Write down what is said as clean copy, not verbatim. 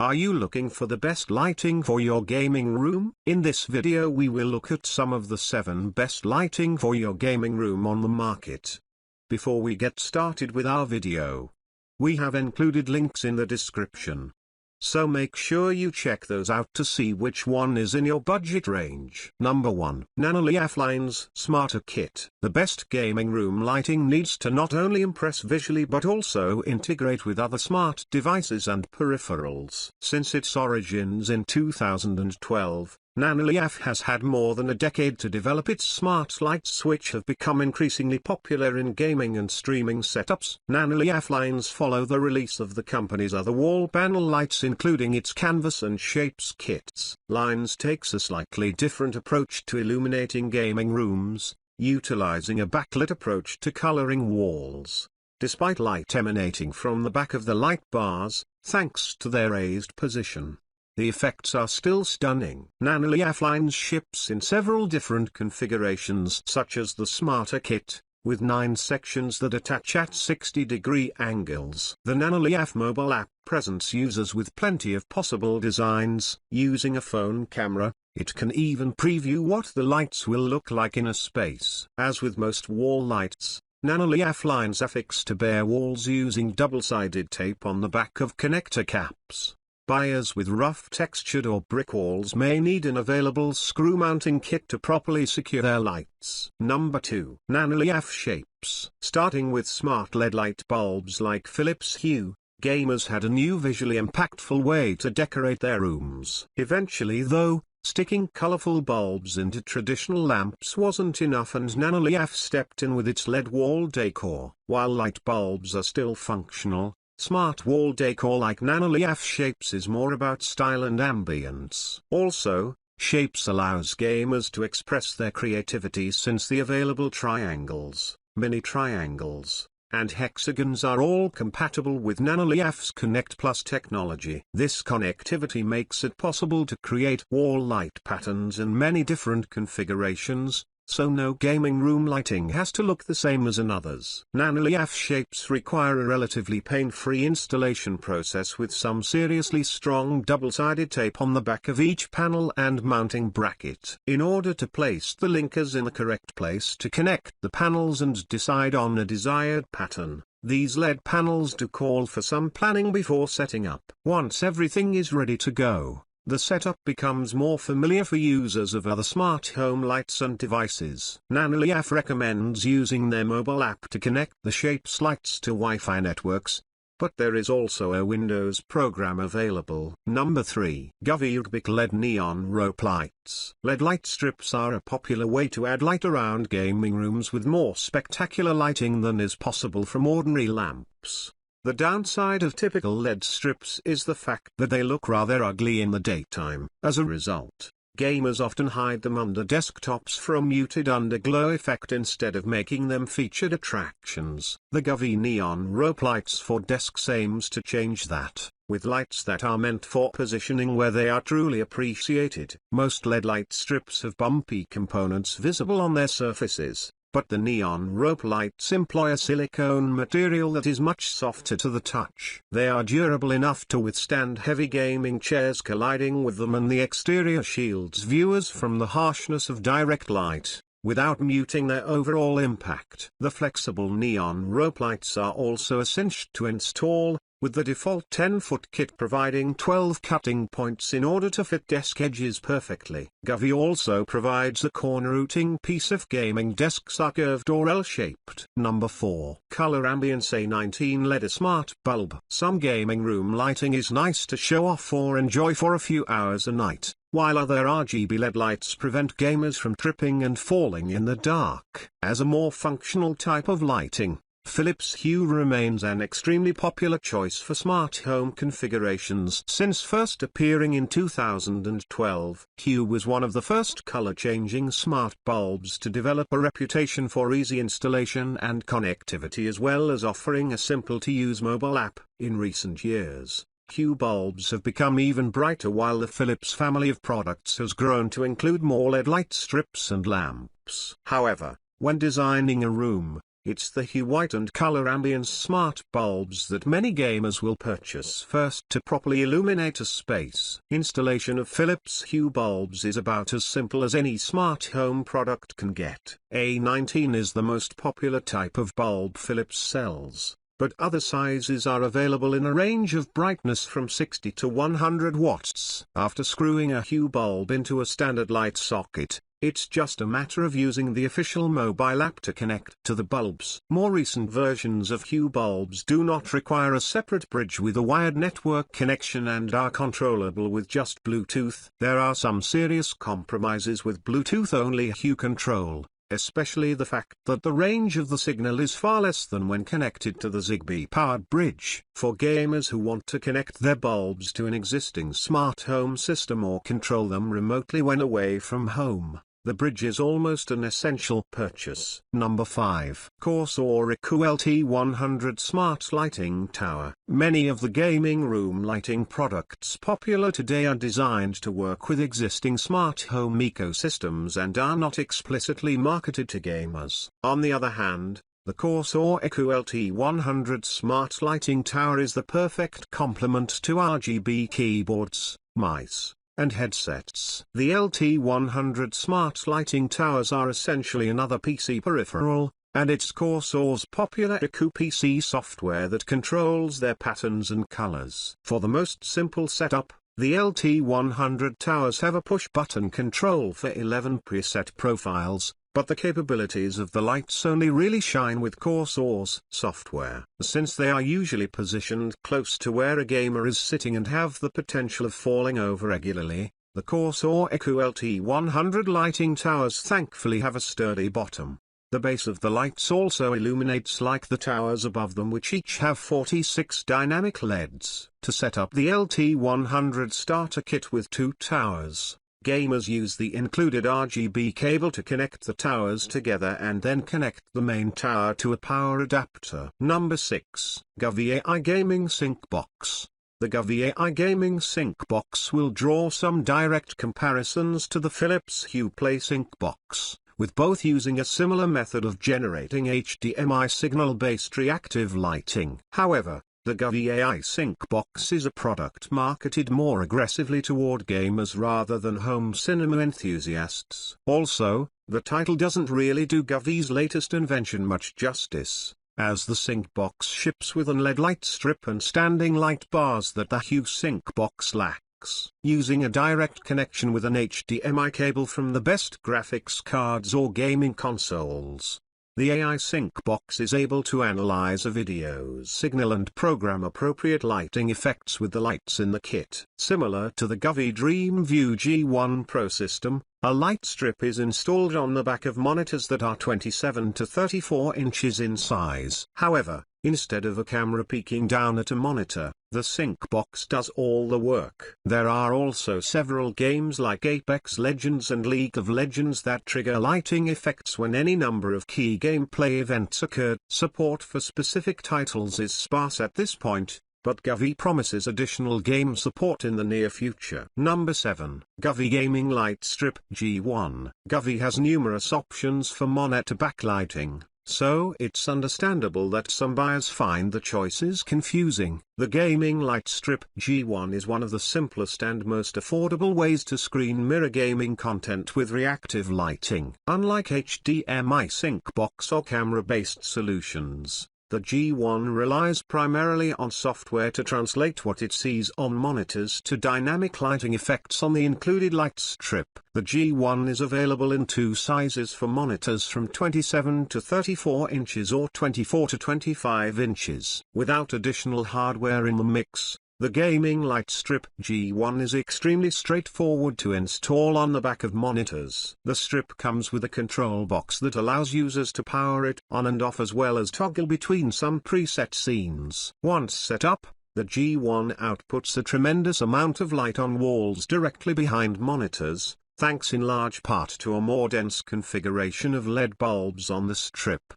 Are you looking for the best lighting for your gaming room? In this video we will look at some of the 7 best lighting for your gaming room on the market. Before we get started with our video, we have included links in the description, so make sure you check those out to see which one is in your budget range. Number 1. Nanoleaf Lines Smarter Kit. The best gaming room lighting needs to not only impress visually but also integrate with other smart devices and peripherals. Since its origins in 2012, Nanoleaf has had more than a decade to develop its smart lights, which have become increasingly popular in gaming and streaming setups. Nanoleaf lines follow the release of the company's other wall panel lights, including its canvas and shapes kits. Lines takes a slightly different approach to illuminating gaming rooms, utilizing a backlit approach to coloring walls. Despite light emanating from the back of the light bars, thanks to their raised position, the effects are still stunning. Nanoleaf lines ships in several different configurations, such as the Smarter Kit, with 9 sections that attach at 60-degree angles. The Nanoleaf mobile app presents users with plenty of possible designs. Using a phone camera, it can even preview what the lights will look like in a space. As with most wall lights, Nanoleaf lines affix to bare walls using double-sided tape on the back of connector caps. Buyers with rough textured or brick walls may need an available screw mounting kit to properly secure their lights. Number 2. Nanoleaf Shapes. Starting with smart LED light bulbs like Philips Hue, gamers had a new visually impactful way to decorate their rooms. Eventually though, sticking colorful bulbs into traditional lamps wasn't enough, and Nanoleaf stepped in with its LED wall decor. While light bulbs are still functional, smart wall decor like Nanoleaf Shapes is more about style and ambience. Also, Shapes allows gamers to express their creativity, since the available triangles, mini triangles, and hexagons are all compatible with Nanoleaf's Connect Plus technology. This connectivity makes it possible to create wall light patterns in many different configurations, so no gaming room lighting has to look the same as another's. Nanoleaf Shapes require a relatively pain-free installation process, with some seriously strong double-sided tape on the back of each panel and mounting bracket. In order to place the linkers in the correct place to connect the panels and decide on a desired pattern, these LED panels do call for some planning before setting up. Once everything is ready to go, the setup becomes more familiar for users of other smart home lights and devices. Nanoleaf recommends using their mobile app to connect the Shapes lights to Wi-Fi networks, but there is also a Windows program available. Number 3. Govee RGBIC LED Neon Rope Lights. LED light strips are a popular way to add light around gaming rooms with more spectacular lighting than is possible from ordinary lamps. The downside of typical LED strips is the fact that they look rather ugly in the daytime. As a result, gamers often hide them under desktops for a muted underglow effect instead of making them featured attractions. The Govee Neon Rope Lights for desks aims to change that, with lights that are meant for positioning where they are truly appreciated. Most LED light strips have bumpy components visible on their surfaces, but the neon rope lights employ a silicone material that is much softer to the touch. They are durable enough to withstand heavy gaming chairs colliding with them, and the exterior shields viewers from the harshness of direct light, without muting their overall impact. The flexible neon rope lights are also a cinch to install, with the default 10-foot kit providing 12 cutting points in order to fit desk edges perfectly. Govee also provides a corner-routing piece if gaming desks are curved or L-shaped. Number 4. Color Ambiance A19 LED Smart Bulb. Some gaming room lighting is nice to show off or enjoy for a few hours a night, while other RGB LED lights prevent gamers from tripping and falling in the dark. As a more functional type of lighting, Philips Hue remains an extremely popular choice for smart home configurations. Since first appearing in 2012, Hue was one of the first color-changing smart bulbs to develop a reputation for easy installation and connectivity, as well as offering a simple-to-use mobile app. In recent years, Hue bulbs have become even brighter, while the Philips family of products has grown to include more LED light strips and lamps. However, when designing a room, It's the hue white and color ambience smart bulbs that many gamers will purchase first to properly illuminate a space. Installation of Philips Hue bulbs is about as simple as any smart home product can get. A19 is the most popular type of bulb Philips sells, but other sizes are available in a range of brightness from 60 to 100 watts. After screwing a Hue bulb into a standard light socket, it's just a matter of using the official mobile app to connect to the bulbs. More recent versions of Hue bulbs do not require a separate bridge with a wired network connection and are controllable with just Bluetooth. There are some serious compromises with Bluetooth-only Hue control, especially the fact that the range of the signal is far less than when connected to the Zigbee-powered bridge. For gamers who want to connect their bulbs to an existing smart home system or control them remotely when away from home, the bridge is almost an essential purchase. Number 5. Corsair iCUE LT100 Smart Lighting Tower. Many of the gaming room lighting products popular today are designed to work with existing smart home ecosystems and are not explicitly marketed to gamers. On the other hand, the Corsair iCUE LT100 Smart Lighting Tower is the perfect complement to RGB keyboards, mice, and headsets. The LT100 Smart Lighting Towers are essentially another PC peripheral, and it's Corsair's popular iCUE PC software that controls their patterns and colors. For the most simple setup, the LT100 towers have a push-button control for 11 preset profiles, but the capabilities of the lights only really shine with Corsair's software. Since they are usually positioned close to where a gamer is sitting and have the potential of falling over regularly, the Corsair iCUE LT100 lighting towers thankfully have a sturdy bottom. The base of the lights also illuminates like the towers above them, which each have 46 dynamic LEDs. To set up the LT100 starter kit with 2 towers, gamers use the included RGB cable to connect the towers together and then connect the main tower to a power adapter. Number 6. Govee AI Gaming Sync Box. The Govee AI Gaming Sync Box will draw some direct comparisons to the Philips Hue Play Sync Box, with both using a similar method of generating HDMI signal-based reactive lighting. However, the Govee AI Sync Box is a product marketed more aggressively toward gamers rather than home cinema enthusiasts. Also, the title doesn't really do Govee's latest invention much justice, as the Sync Box ships with an LED light strip and standing light bars that the Hue Sync Box lacks. Using a direct connection with an HDMI cable from the best graphics cards or gaming consoles, the AI Sync Box is able to analyze a video's signal and program appropriate lighting effects with the lights in the kit. Similar to the Govee DreamView G1 Pro system, a light strip is installed on the back of monitors that are 27 to 34 inches in size. However, instead of a camera peeking down at a monitor, the Sync Box does all the work. There are also several games like Apex Legends and League of Legends that trigger lighting effects when any number of key gameplay events occur. Support for specific titles is sparse at this point, but Govee promises additional game support in the near future. Number 7. Govee Gaming Light Strip G1. Govee has numerous options for monitor backlighting, so it's understandable that some buyers find the choices confusing. The Gaming Light Strip G1 is one of the simplest and most affordable ways to screen mirror gaming content with reactive lighting. Unlike HDMI Sync Box or camera-based solutions, the G1 relies primarily on software to translate what it sees on monitors to dynamic lighting effects on the included light strip. The G1 is available in 2 sizes for monitors from 27 to 34 inches or 24 to 25 inches. Without additional hardware in the mix, the Gaming Light Strip G1 is extremely straightforward to install on the back of monitors. The strip comes with a control box that allows users to power it on and off as well as toggle between some preset scenes. Once set up, the G1 outputs a tremendous amount of light on walls directly behind monitors, thanks in large part to a more dense configuration of LED bulbs on the strip.